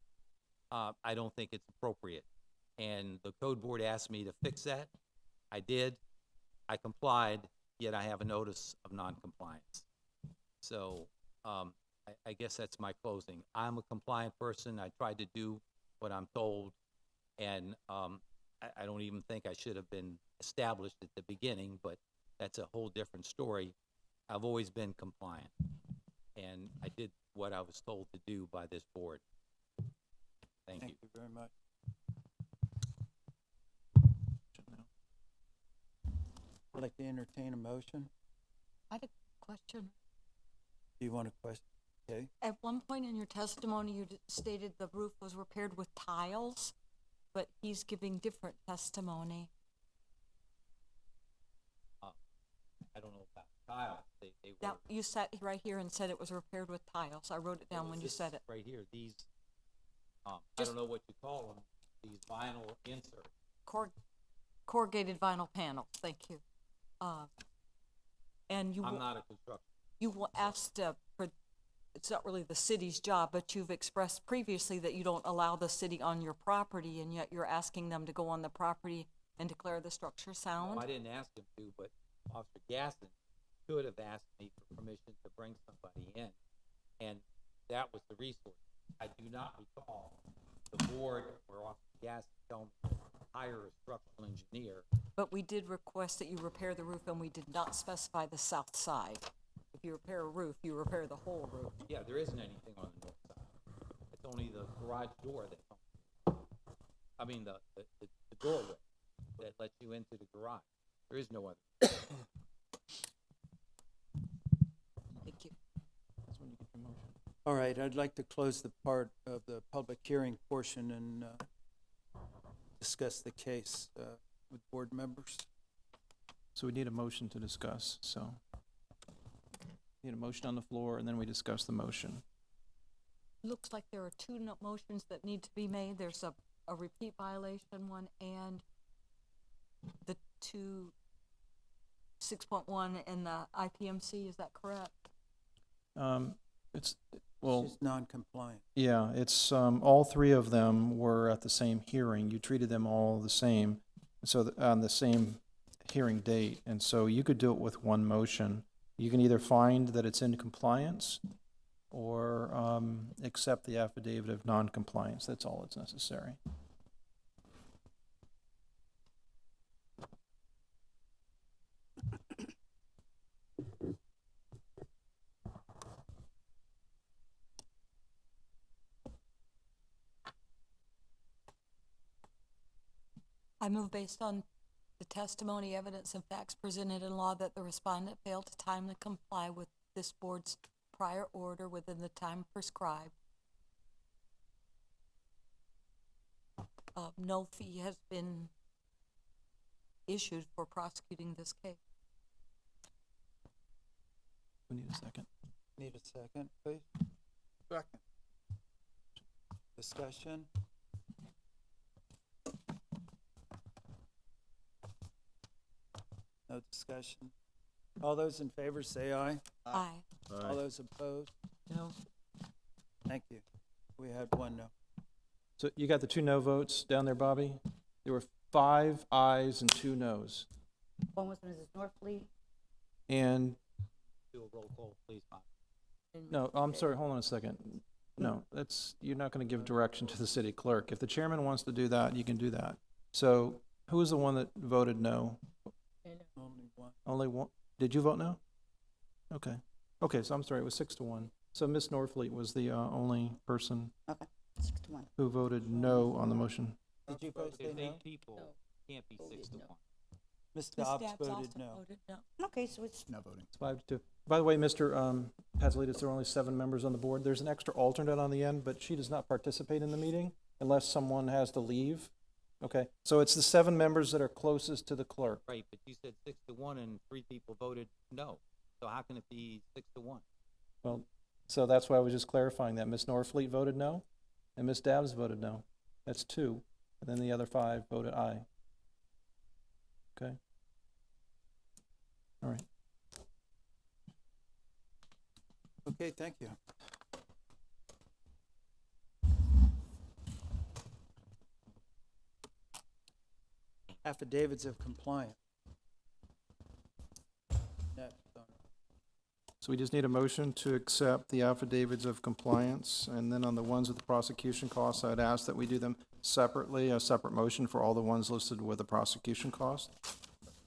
I don't think it's appropriate. And the code board asked me to fix that. I did. I complied, yet I have a notice of noncompliance. So I guess that's my closing. I'm a compliant person. I tried to do what I'm told, and I don't even think I should have been established at the beginning, but that's a whole different story. I've always been compliant, and I did what I was told to do by this board. Thank you. Thank you very much. I'd like to entertain a motion. I had a question. Do you want a question? Okay. At one point in your testimony, you stated the roof was repaired with tiles, but he's giving different testimony. I don't know about tiles. They were. That, you sat right here and said it was repaired with tiles. I wrote it down when you This said it. right here, these, I Just- don't know what you call them, these vinyl inserts. Corrugated vinyl panels, thank you. And you I'm not a construction. asked, it's not really the city's job, but you've expressed previously that you don't allow the city on your property, and yet you're asking them to go on the property and declare the structure sound? No, I didn't ask him to, but Officer Gaston could have asked me for permission to bring somebody in, and that was the resource. I do not recall the board or Officer Gaston telling me to hire a structural engineer. But we did request that you repair the roof, and we did not specify the south side. If you repair a roof, you repair the whole roof. Yeah, there isn't anything on the north side. It's only the garage door that, I mean, the doorway that lets you into the garage. There is no other. Thank you. That's when you get your motion. All right, I'd like to close the part of the public hearing portion and discuss the case with board members. So we need a motion to discuss, so. Need a motion on the floor, and then we discuss the motion. Looks like there are two motions that need to be made. There's a repeat violation one and the 6.1 and the IPMC, is that correct? It's, well, She's non-compliant. yeah, it's, all three of them were at the same hearing. You treated them all the same, so on the same hearing date, and so you could do it with one motion. You can either find that it's in compliance or accept the affidavit of non-compliance. That's all that's necessary. I move based on the testimony, evidence, and facts presented in law that the respondent failed to timely comply with this board's prior order within the time prescribed. No fee has been issued for prosecuting this case. We need a second. Need a second, please? Second. Discussion? No discussion? All those in favor say aye. Aye. All those opposed? No. Thank you. We had one no. So you got the 2 no votes down there, Bobby? There were 5 ayes and 2 noes. One was Mrs. Norfleet. And, Do a roll call, please, Bob. no, I'm sorry, hold on a second. No, that's, you're not gonna give direction to the city clerk. If the chairman wants to do that, you can do that. So who was the one that voted no? Only one. Only one? Did you vote no? Okay. Okay, so I'm sorry, it was 6-1. So Ms. Norfleet was the only person Okay, 6-1. who voted no on the motion. Did you vote There's no? 8 people, can't be 6 to 1. Ms. Ms. Dobbs Dabbs voted also no. voted no. Okay, so it's, It's 5-2. By the way, Mr. Pasolidis, there are only 7 members on the board. There's an extra alternate on the end, but she does not participate in the meeting unless someone has to leave. Okay, so it's the 7 members that are closest to the clerk. Right, but you said 6 to 1 and 3 people voted no. So how can it be 6 to 1? Well, so that's why I was just clarifying that. Ms. Norfleet voted no, and Ms. Dabbs voted no. That's 2, and then the other 5 voted aye. Okay? All right. Okay, thank you. Affidavits of compliance. Next, So we just need a motion to accept the affidavits of compliance, and then on the ones with the prosecution costs, I'd ask that we do them separately, a separate motion for all the ones listed with the prosecution cost.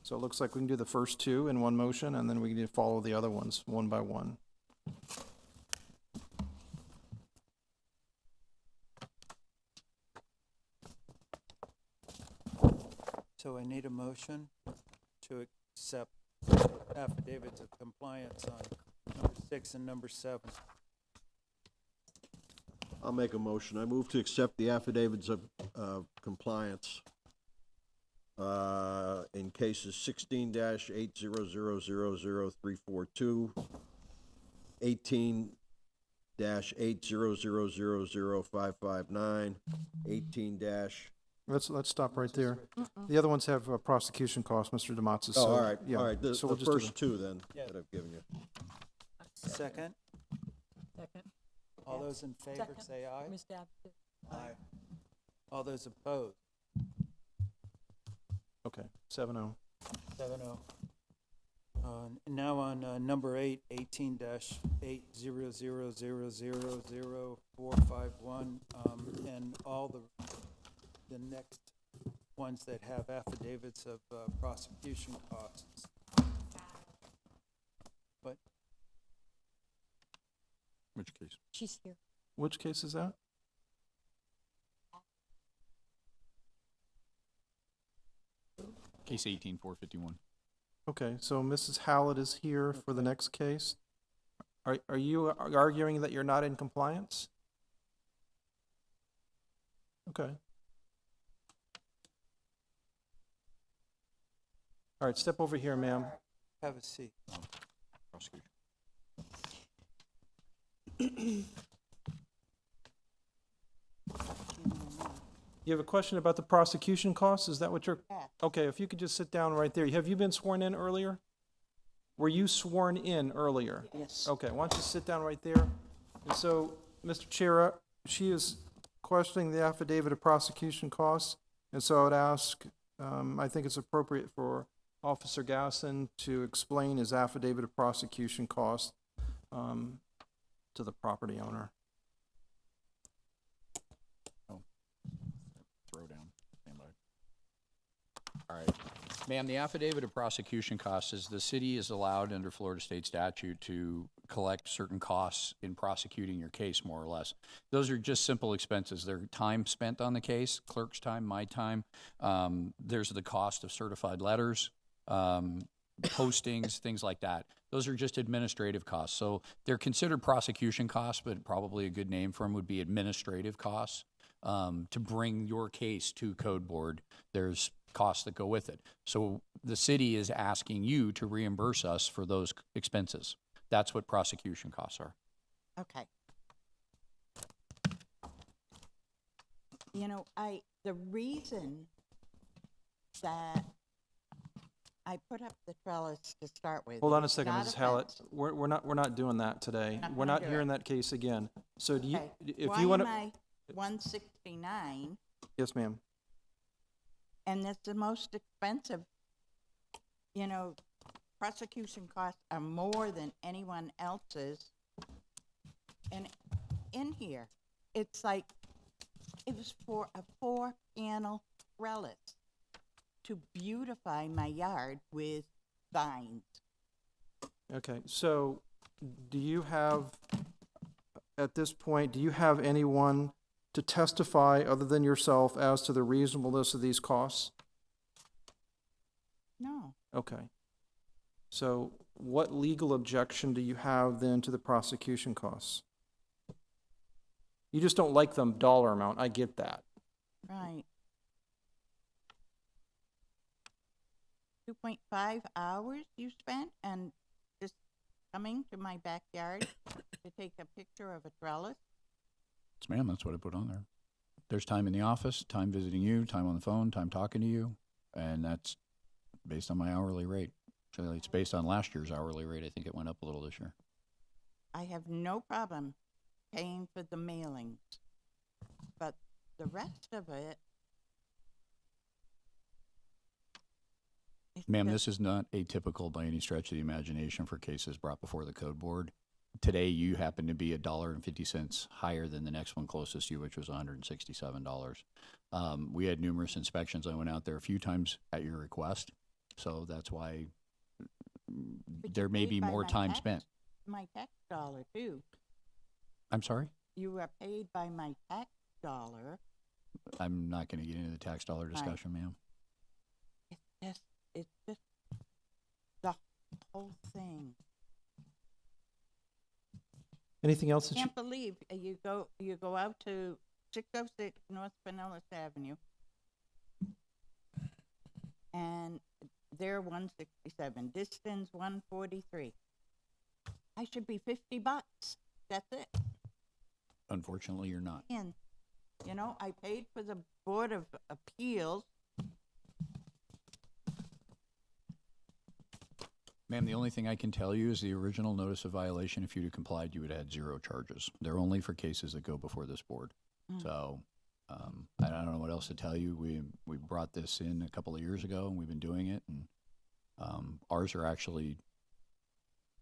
So it looks like we can do the first 2 in one motion, and then we can follow the other ones one by one. So I need a motion to accept affidavits of compliance on number 6 and number 7. I'll make a motion. I move to accept the affidavits of compliance in cases 16-800000342, 18-800000559, 18 dash. Let's stop right there. The other ones have prosecution costs, Mr. Dematzis. Oh, so, all right, yeah. all right. The So we'll just do first 2 then Yeah. that I've given you. Second, Second. all those in favor Second. say aye. Ms. Dabbs did. Aye. All those opposed, Okay, 7-0. 7-0. Now on number 8, 18-800000451, and all the next ones that have affidavits of prosecution costs. But Which case? She's here. Which case is that? Case 18-451. Okay, so Mrs. Hallett is here for the next case. Are you arguing that you're not in compliance? Okay. All right, step over here, ma'am. have a seat. Prosecution. You have a question about the prosecution costs? Is that what you're? Yeah. Okay, if you could just sit down right there. Have you been sworn in earlier? Were you sworn in earlier? yes. Okay, why don't you sit down right there? And so, Mr. Chair, she is questioning the affidavit of prosecution costs, and so I would ask, I think it's appropriate for Officer Gasson to explain his affidavit of prosecution costs to the property owner. Throw down. Stand by. All right. Ma'am, the affidavit of prosecution costs is the city is allowed under Florida state statute to collect certain costs in prosecuting your case, more or less. Those are just simple expenses. They're time spent on the case, clerk's time, my time. There's the cost of certified letters, postings, things like that. Those are just administrative costs. So they're considered prosecution costs, but probably a good name for them would be administrative costs. To bring your case to Code Board, there's costs that go with it. So the city is asking you to reimburse us for those expenses. That's what prosecution costs are. Okay. You know, the reason that I put up the trellis to start with. Hold on a is second, not Mrs. Hallett. offensive. We're not doing that today. Not We're gonna not do hearing it. that case again. So do you, Okay. if Why you want am to, I 169 yes, ma'am. and that's the most expensive? You know, prosecution costs are more than anyone else's. And in here, it's like, it was for a 4-panel trellis to beautify my yard with vines. Okay, so do you have at this point, do you have anyone to testify other than yourself as to the reasonableness of these costs? No, Okay. So what legal objection do you have then to the prosecution costs? You just don't like them dollar amount, I get that. right. 2.5 hours you spent and just coming to my backyard to take a picture of a trellis? Yes, ma'am, that's what I put on there. There's time in the office, time visiting you, time on the phone, time talking to you, and that's based on my hourly rate. Actually, it's based on last year's hourly rate. I think it went up a little this year. I have no problem paying for the mailings, but the rest of it. it's Ma'am, just- this is not atypical by any stretch of the imagination for cases brought before the code board. Today, you happen to be $1.50 higher than the next one closest to you, which was $167. We had numerous inspections. I went out there a few times at your request, so that's why but you there may paid be by more my time tax- spent. My tax dollar too. I'm sorry? You are paid by my tax dollar. I'm not going to get into the tax dollar discussion, ma'am. It's just the whole thing. Anything else that you, Can't believe you go out to 606 North Pinellas Avenue, and they're 167. Distance 143. I should be $50. That's it. Unfortunately, you're not. And I paid for the Board of Appeals. Ma'am, the only thing I can tell you is the original notice of violation, if you'd have complied, you would have had 0 charges. They're only for cases that go before this board. So I don't know what else to tell you. We brought this in a couple of years ago, and we've been doing it. And ours are actually,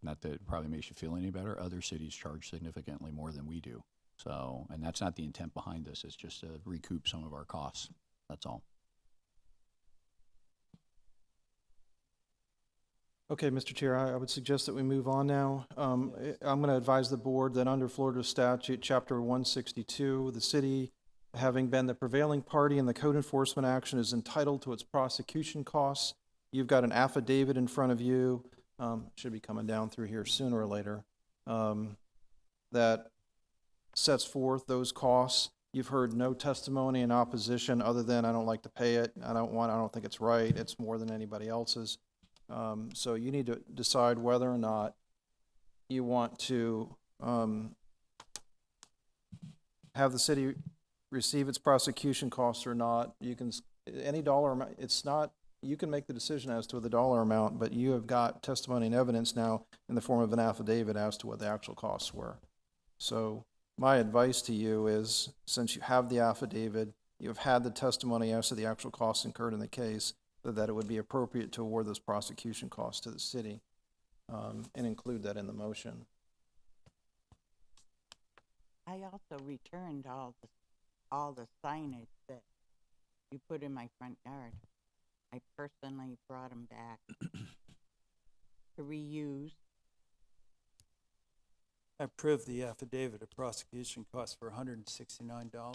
not that it probably makes you feel any better, other cities charge significantly more than we do. So, and that's not the intent behind this. It's just to recoup some of our costs. That's all. okay, Mr. Chair, I would suggest that we move on now. I'm going to advise the board that under Florida statute, chapter 162, the city, having been the prevailing party in the code enforcement action, is entitled to its prosecution costs. You've got an affidavit in front of you, should be coming down through here sooner or later, that sets forth those costs. You've heard no testimony in opposition other than I don't like to pay it, I don't think it's right, it's more than anybody else's. So you need to decide whether or not you want to have the city receive its prosecution costs or not. You can, any dollar amount, it's not, you can make the decision as to the dollar amount, but you have got testimony and evidence now in the form of an affidavit as to what the actual costs were. So my advice to you is, since you have the affidavit, you've had the testimony as to the actual costs incurred in the case, that it would be appropriate to award those prosecution costs to the city, and include that in the motion. I also returned all the signage that you put in my front yard. I personally brought them back to reuse. I approve the affidavit of prosecution costs for $169.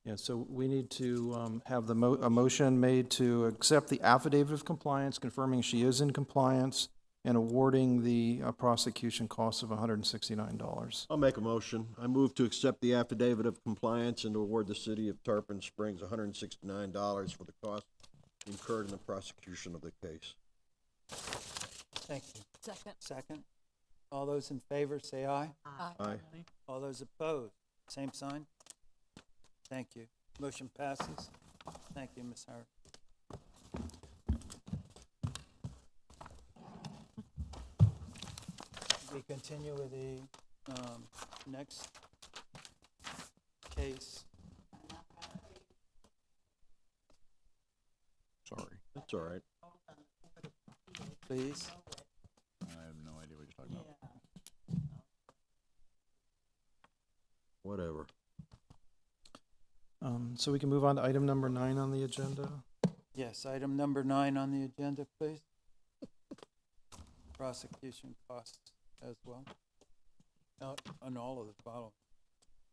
Yeah, so we need to have a motion made to accept the affidavit of compliance, confirming she is in compliance, and awarding the prosecution costs of $169. I'll make a motion. I move to accept the affidavit of compliance and to award the city of Tarpon Springs $169 for the cost incurred in the prosecution of the case. Thank you. Second. Second. All those in favor, say aye. Aye. All those opposed, same sign. Thank you. Motion passes. Thank you, Ms. Howard. We continue with the next case. Sorry. That's all right. Please. I have no idea what you're talking about. Whatever. So we can move on to item number 9 on the agenda. Yes, item number 9 on the agenda, please. Prosecution costs as well. On all of the following.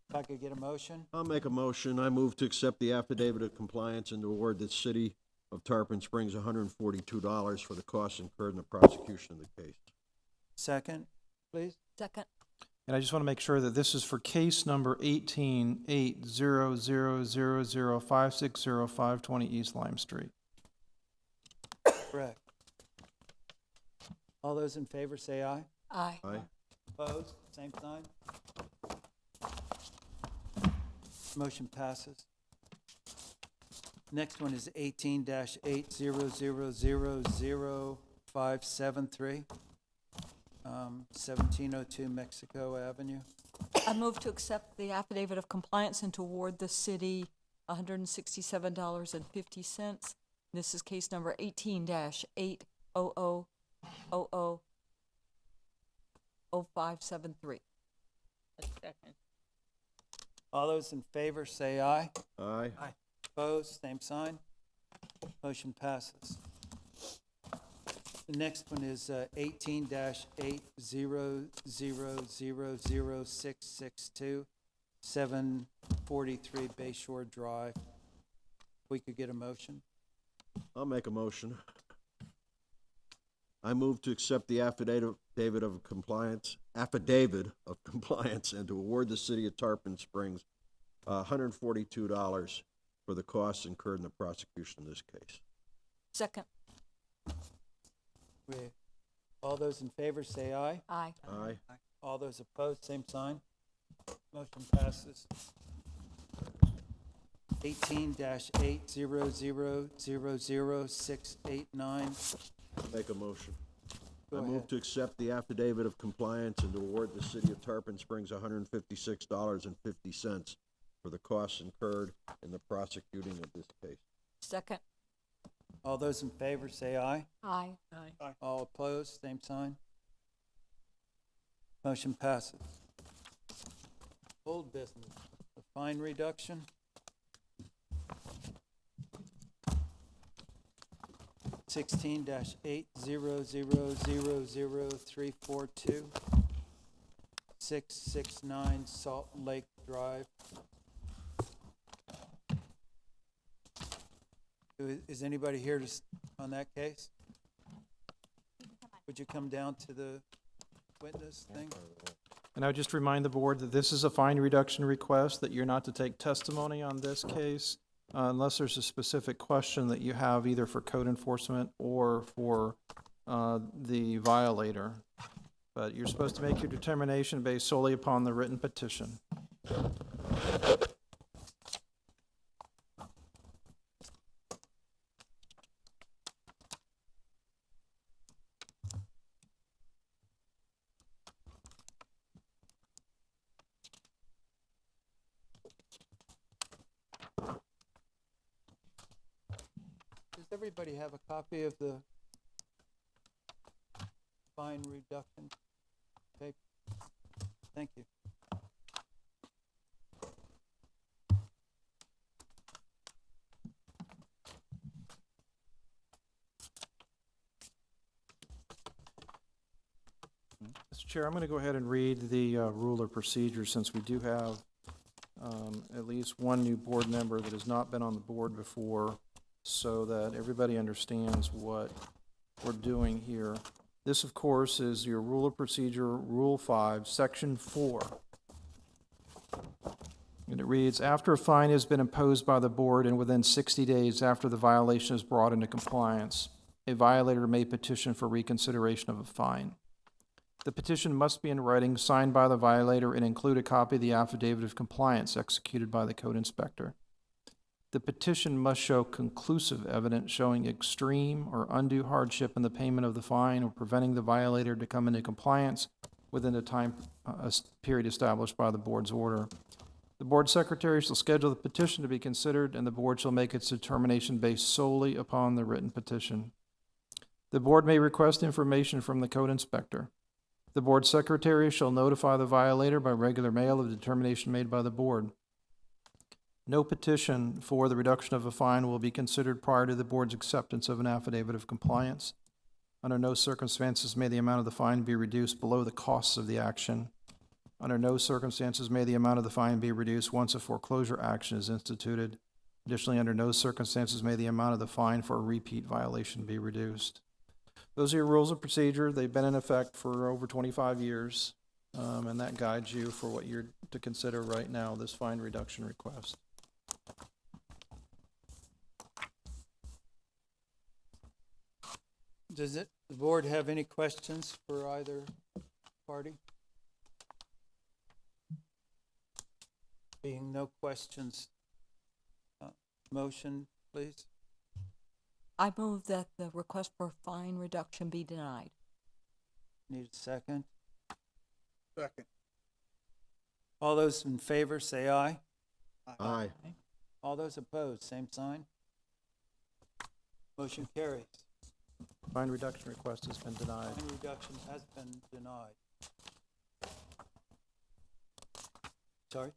If I could get a motion? I'll make a motion. I move to accept the affidavit of compliance and to award the city of Tarpon Springs $142 for the costs incurred in the prosecution of the case. Second, please? Second. And I just want to make sure that this is for case number 18-80000560520 East Lime Street. Correct. All those in favor say aye. Aye. Aye. Opposed? Same sign. Motion passes. Next one is 18-800000573, 1702 Mexico Avenue. I move to accept the affidavit of compliance and to award the city $167.50. This is case number 18-800000573. All those in favor say aye. Aye. Opposed, same sign. Motion passes. The next one is 18-800000662, 743 Bayshore Drive. We could get a motion? I'll make a motion. I move to accept the affidavit of compliance, and to award the city of Tarpon Springs $142 for the costs incurred in the prosecution of this case. Second. All those in favor say aye. Aye. Aye. All those opposed, same sign. Motion passes. 18-800000689. Make a motion. Go I move ahead. to accept the affidavit of compliance and to award the city of Tarpon Springs $156.50 for the costs incurred in the prosecuting of this case. Second. All those in favor say aye. Aye. All opposed, same sign. Motion passes. Old business, the fine reduction. 16-800000342, 669 Salt Lake Drive. Is anybody here on that case? Would you come down to the witness thing? And I would just remind the board that this is a fine reduction request, that you're not to take testimony on this case unless there's a specific question that you have either for code enforcement or for the violator. But you're supposed to make your determination based solely upon the written petition. Does everybody have a copy of the fine reduction tape? Thank you. Mr. Chair, I'm going to go ahead and read the rule of procedure since we do have at least one new board member that has not been on the board before, so that everybody understands what we're doing here. This, of course, is your rule of procedure, Rule 5, Section 4. And it reads, after a fine has been imposed by the board and within 60 days after the violation is brought into compliance, a violator may petition for reconsideration of a fine. The petition must be in writing, signed by the violator, and include a copy of the affidavit of compliance executed by the code inspector. The petition must show conclusive evidence showing extreme or undue hardship in the payment of the fine or preventing the violator to come into compliance within the time period established by the board's order. The board secretary shall schedule the petition to be considered, and the board shall make its determination based solely upon the written petition. The board may request information from the code inspector. The board secretary shall notify the violator by regular mail of the determination made by the board. No petition for the reduction of a fine will be considered prior to the board's acceptance of an affidavit of compliance. Under no circumstances may the amount of the fine be reduced below the costs of the action. Under no circumstances may the amount of the fine be reduced once a foreclosure action is instituted. Additionally, under no circumstances may the amount of the fine for a repeat violation be reduced. Those are your rules of procedure. They've been in effect for over 25 years, and that guides you for what you're to consider right now, this fine reduction request. Does the board have any questions for either party? Being no questions, motion, please. I move that the request for fine reduction be denied. Need a second? Second. All those in favor, say aye. Aye. All those opposed, same sign. Motion carries. Fine reduction request has been denied. Fine reduction has been denied. Sorry?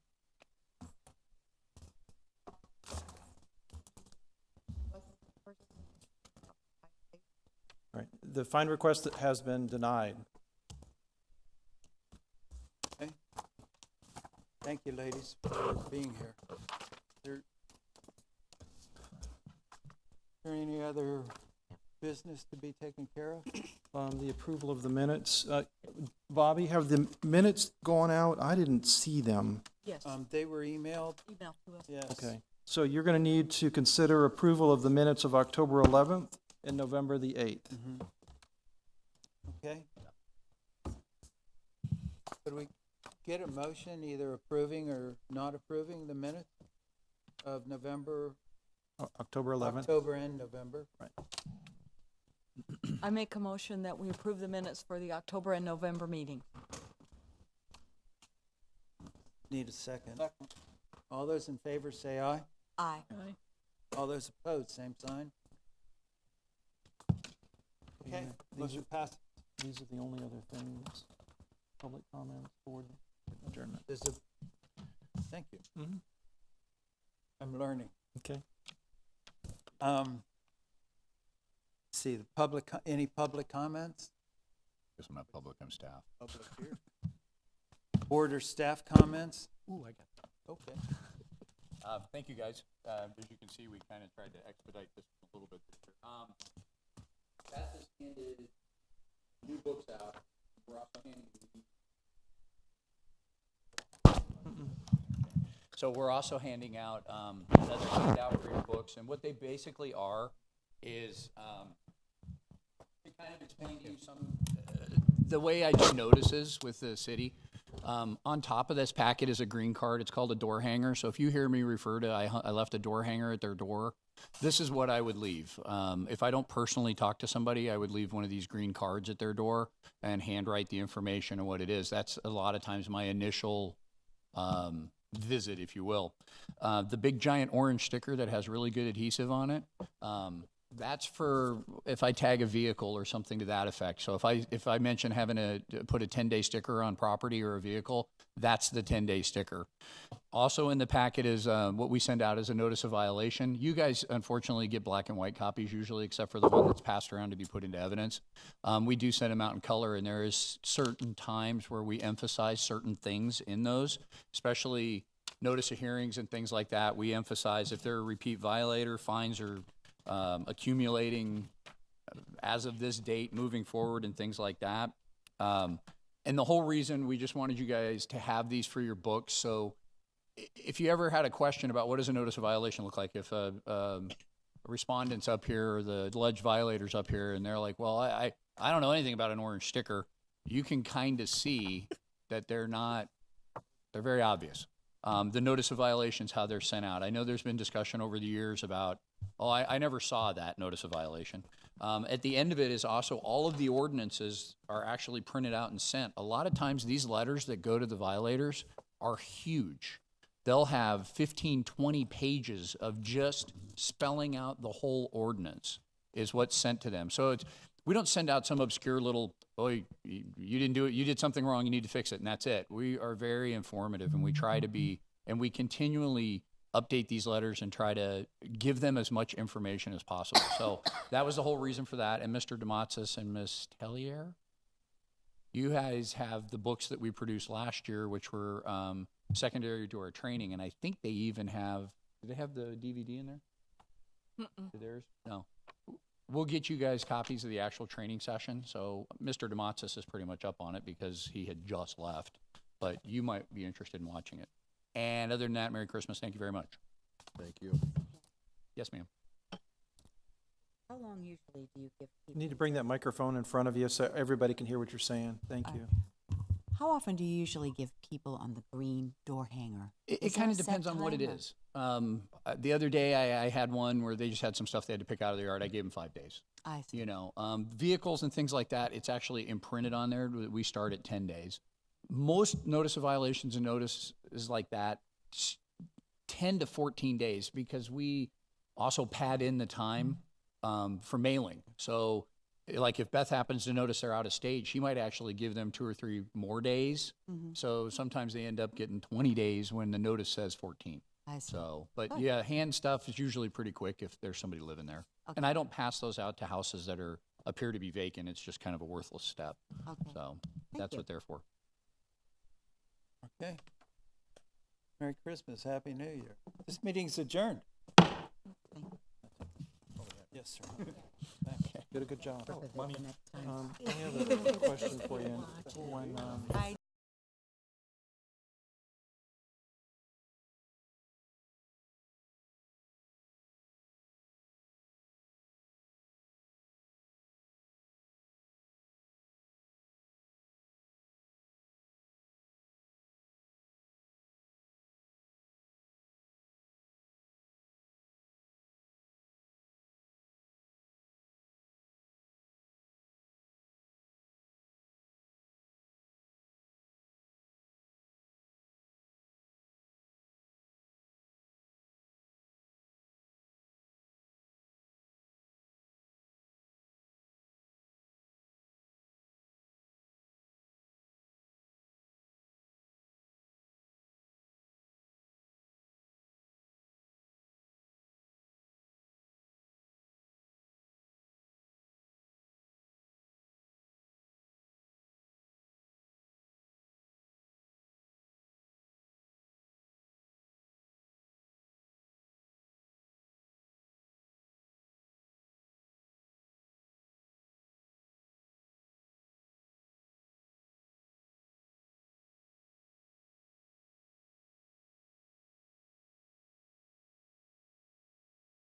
Right. The fine request that has been denied. Okay. Thank you, ladies, for being here. Is there any other business to be taken care of? The approval of the minutes. Bobby, have the minutes gone out? I didn't see them. Yes. They were emailed, Email to us. yes. Okay. So you're going to need to consider approval of the minutes of October 11th and November the 8th. Mhm. Okay. Could we get a motion either approving or not approving the minutes of November, October 11th? October and November? Right. I make a motion that we approve the minutes for the October and November meeting. Need a second. All those in favor say aye. Aye. All those opposed, same sign. Okay, Yeah, motion passes. These are the only other things. Public comments, board adjournment. Thank you. Mhm. I'm learning. Okay. See, any public comments? Guess I'm not public, I'm staff. Public here. Board or staff comments? Ooh, I got Okay. Thank you, guys. As you can see, we kind of tried to expedite this a little bit this year. Beth has handed new books out. We're also handing So we're also handing out another handout for your books, and what they basically are is to kind of explain to you some the way I do notices with the city. On top of this packet is a green card. It's called a door hanger. So if you hear me refer to I left a door hanger at their door, this is what I would leave. If I don't personally talk to somebody, I would leave one of these green cards at their door and handwrite the information and what it is. That's a lot of times my initial visit, if you will. The big giant orange sticker that has really good adhesive on it, that's for if I tag a vehicle or something to that effect. So if I mention having to put a 10-day sticker on property or a vehicle, that's the 10-day sticker. Also in the packet is what we send out as a notice of violation. You guys unfortunately get black and white copies usually, except for the one that's passed around to be put into evidence. We do send them out in color, and there is certain times where we emphasize certain things in those, especially notice of hearings and things like that. We emphasize if they're a repeat violator, fines are accumulating as of this date moving forward and things like that. And the whole reason we just wanted you guys to have these for your books. So if you ever had a question about what does a notice of violation look like, if a respondent's up here or the alleged violator's up here and they're like, well, I don't know anything about an orange sticker, you can kind of see that they're very obvious. The notice of violations, how they're sent out. I know there's been discussion over the years about, I never saw that notice of violation. At the end of it is also all of the ordinances are actually printed out and sent. A lot of times these letters that go to the violators are huge. They'll have 15, 20 pages of just spelling out the whole ordinance is what's sent to them. So we don't send out some obscure little, you didn't do it, you did something wrong, you need to fix it, and that's it. We are very informative, and we try to be, and we continually update these letters and try to give them as much information as possible. So that was the whole reason for that. And Mr. DeMatsis and Ms. Tellier, You guys have the books that we produced last year, which were secondary to our training, and I think they even have, do they have the DVD in there? To theirs? No. We'll get you guys copies of the actual training session, so Mr. Dematsis is pretty much up on it because he had just left, but you might be interested in watching it. And other than that, Merry Christmas, thank you very much. Thank you. Yes, ma'am. How long usually do you give You people? need to bring that microphone in front of you so everybody can hear what you're saying. Thank you. How often do you usually give people on the green door hanger? It Is there kind a of set depends on what it time or- is. The other day, I had one where they just had some stuff they had to pick out of the yard. I gave them 5 days. I see. You know, vehicles and things like that, it's actually imprinted on there. We start at 10 days. Most notice of violations and notices like that, 10 to 14 days, because we also pad in the time for mailing. So, like if Beth happens to notice they're out of state, she might actually give them 2 or 3 more days. So sometimes they end up getting 20 days when the notice says 14. I see. So, but Good. yeah, hand stuff is usually pretty quick if there's somebody living there. And I don't pass those out to houses that appear to be vacant. It's just kind of a worthless step. Okay. So Thank that's you. what they're for. Okay. Merry Christmas, Happy New Year. This meeting's adjourned. Yes, sir. Did a good job. The next time.